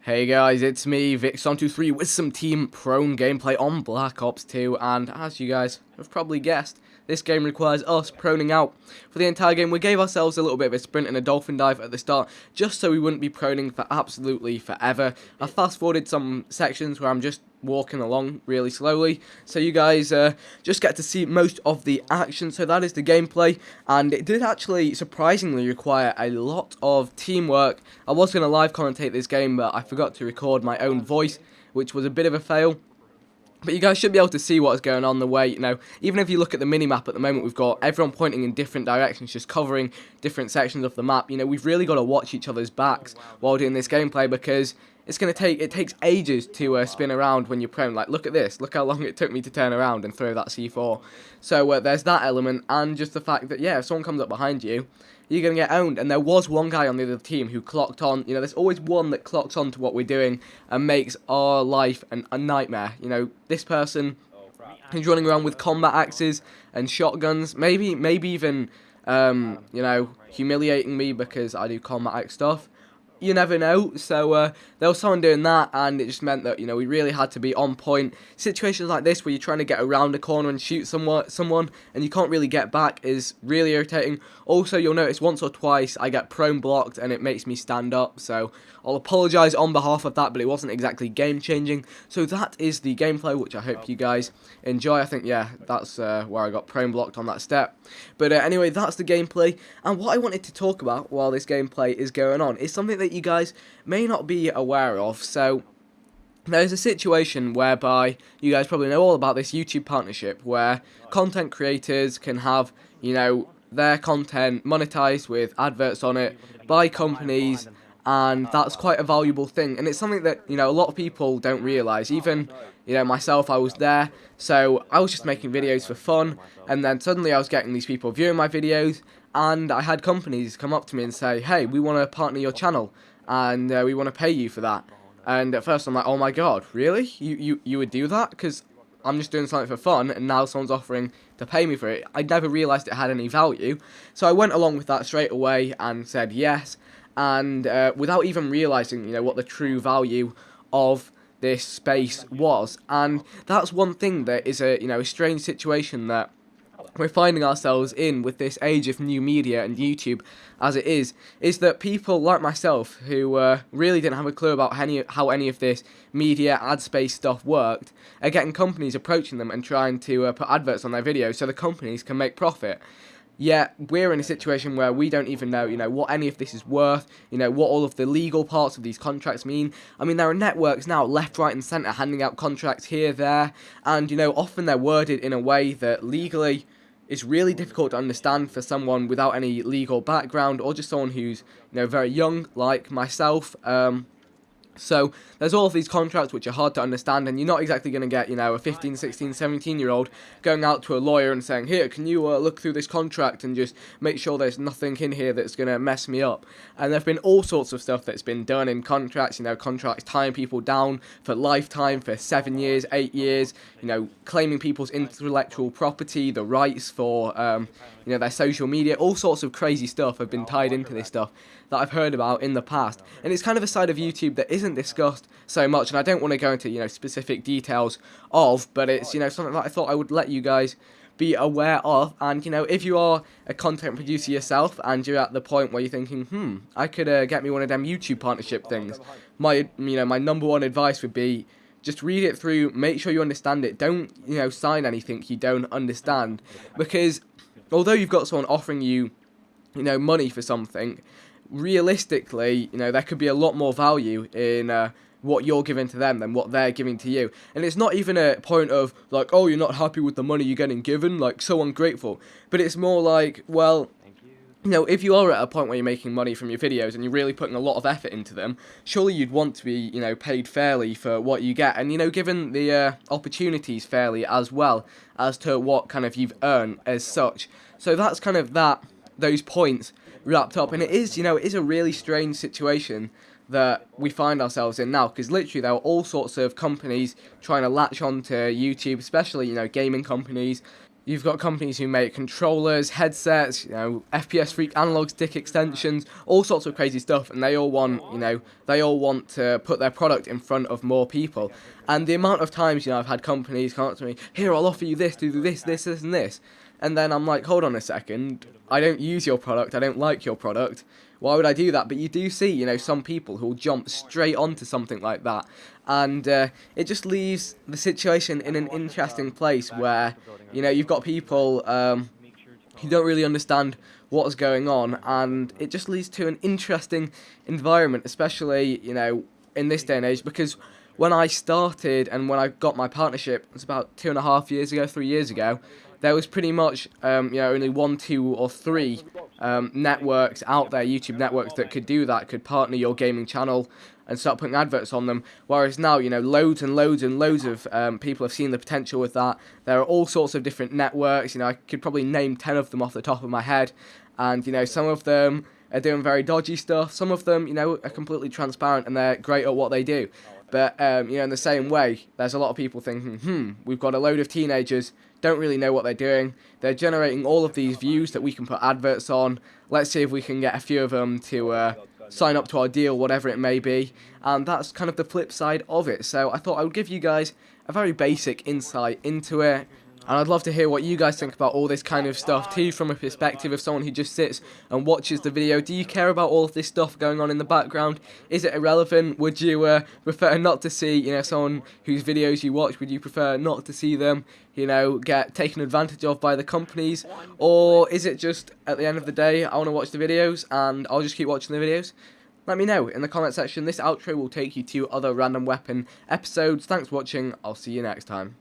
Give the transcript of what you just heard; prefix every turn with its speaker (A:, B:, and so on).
A: Hey guys, it's me, Vixon23, with some Team Prone gameplay on Black Ops 2, and as you guys have probably guessed, this game requires us proning out. For the entire game, we gave ourselves a little bit of a sprint and a dolphin dive at the start, just so we wouldn't be proning for absolutely forever. I fast-forwarded some sections where I'm just walking along really slowly, so you guys just get to see most of the action. So that is the gameplay, and it did actually surprisingly require a lot of teamwork. I was going to live commentate this game, but I forgot to record my own voice, which was a bit of a fail. But you guys should be able to see what's going on the way, even if you look at the mini-map at the moment, we've got everyone pointing in different directions, just covering different sections of the map. We've really got to watch each other's backs while doing this gameplay, because it takes ages to spin around when you're prone. Like, look at this, look how long it took me to turn around and throw that C4. So there's that element, and just the fact that, yeah, if someone comes up behind you, you're going to get owned. And there was one guy on the other team who clocked on. There's always one that clocks on to what we're doing and makes our life a nightmare. This person is running around with combat axes and shotguns, maybe even, humiliating me because I do combat axe stuff. You never know. So there was someone doing that, and it just meant that we really had to be on point. Situations like this where you're trying to get around a corner and shoot someone and you can't really get back is really irritating. Also, you'll notice once or twice I get prone blocked and it makes me stand up, so I'll apologise on behalf of that, but it wasn't exactly game changing. So that is the gameplay, which I hope you guys enjoy. I think, yeah, that's where I got prone blocked on that step. But anyway, that's the gameplay, and what I wanted to talk about while this gameplay is going on is something that you guys may not be aware of. So there's a situation whereby you guys probably know all about this YouTube partnership where content creators can have, their content monetized with adverts on it by companies, and that's quite a valuable thing, and it's something that a lot of people don't realize. Even myself, I was there, so I was just making videos for fun, and then suddenly I was getting these people viewing my videos, and I had companies come up to me and say, hey, we want to partner your channel, and we want to pay you for that. And at first I'm like, oh my god, really? You would do that? Because I'm just doing something for fun, and now someone's offering to pay me for it. I never realised it had any value, so I went along with that straight away and said yes, and without even realising, what the true value of this space was. And that's one thing that is a strange situation that we're finding ourselves in with this age of new media and YouTube as it is that people like myself, who really didn't have a clue about how any of this media ad space stuff worked, are getting companies approaching them and trying to put adverts on their videos so the companies can make profit. Yet we're in a situation where we don't even know, what any of this is worth, what all of the legal parts of these contracts mean. I mean, there are networks now, left, right and centre, handing out contracts here, there, and, often they're worded in a way that legally is really difficult to understand for someone without any legal background, or just someone who's, very young, like myself. So there's all of these contracts which are hard to understand, and you're not exactly going to get, a 15, 16, 17-year-old going out to a lawyer and saying, here, can you look through this contract and just make sure there's nothing in here that's going to mess me up. And there have been all sorts of stuff that's been done in contracts, contracts tying people down for lifetime, for 7 years, 8 years, claiming people's intellectual property, the rights for, their social media. All sorts of crazy stuff have been tied into this stuff that I've heard about in the past, and it's kind of a side of YouTube that isn't discussed so much, and I don't want to go into specific details of, but it's something that I thought I would let you guys be aware of. And if you are a content producer yourself and you're at the point where you're thinking, I could get me one of them YouTube partnership things, my number one advice would be just read it through, make sure you understand it. Don't sign anything you don't understand, because although you've got someone offering you money for something, realistically, there could be a lot more value in what you're giving to them than what they're giving to you. And it's not even a point of like, oh, you're not happy with the money you're getting given, like, so ungrateful. But it's more like, well, if you are at a point where you're making money from your videos and you're really putting a lot of effort into them, surely you'd want to be, paid fairly for what you get, and, given the opportunities fairly as well as to what kind of you've earned as such. So that's kind of those points wrapped up, and it is a really strange situation that we find ourselves in now, because literally there are all sorts of companies trying to latch on to YouTube, especially gaming companies, You've got companies who make controllers, headsets, FPS Freak analog stick extensions, all sorts of crazy stuff, and they all want, they all want to put their product in front of more people. And the amount of times, I've had companies come up to me, here, I'll offer you this, do this, and this. And then I'm like, hold on a second, I don't use your product, I don't like your product. Why would I do that? But you do see, some people who will jump straight onto something like that. And it just leaves the situation in an interesting place where, you've got people who don't really understand what's going on. And it just leads to an interesting environment, especially, in this day and age. Because when I started and when I got my partnership, it was about 2.5 years ago, 3 years ago, there was pretty much, only 1, 2, or 3 networks out there, YouTube networks, that could do that, could partner your gaming channel and start putting adverts on them. Whereas now, loads and loads and loads of people have seen the potential with that. There are all sorts of different networks. I could probably name 10 of them off the top of my head. And, some of them are doing very dodgy stuff. Some of them, are completely transparent and they're great at what they do. But, in the same way, there's a lot of people thinking, we've got a load of teenagers, don't really know what they're doing. They're generating all of these views that we can put adverts on. Let's see if we can get a few of them to sign up to our deal, whatever it may be. And that's kind of the flip side of it. So I thought I would give you guys a very basic insight into it. And I'd love to hear what you guys think about all this kind of stuff too, from a perspective of someone who just sits and watches the video. Do you care about all of this stuff going on in the background? Is it irrelevant? Would you prefer not to see, someone whose videos you watch, would you prefer not to see them, get taken advantage of by the companies? Or is it just, at the end of the day, I want to watch the videos and I'll just keep watching the videos? Let me know in the comment section. This outro will take you to other Random Weapon episodes. Thanks for watching. I'll see you next time.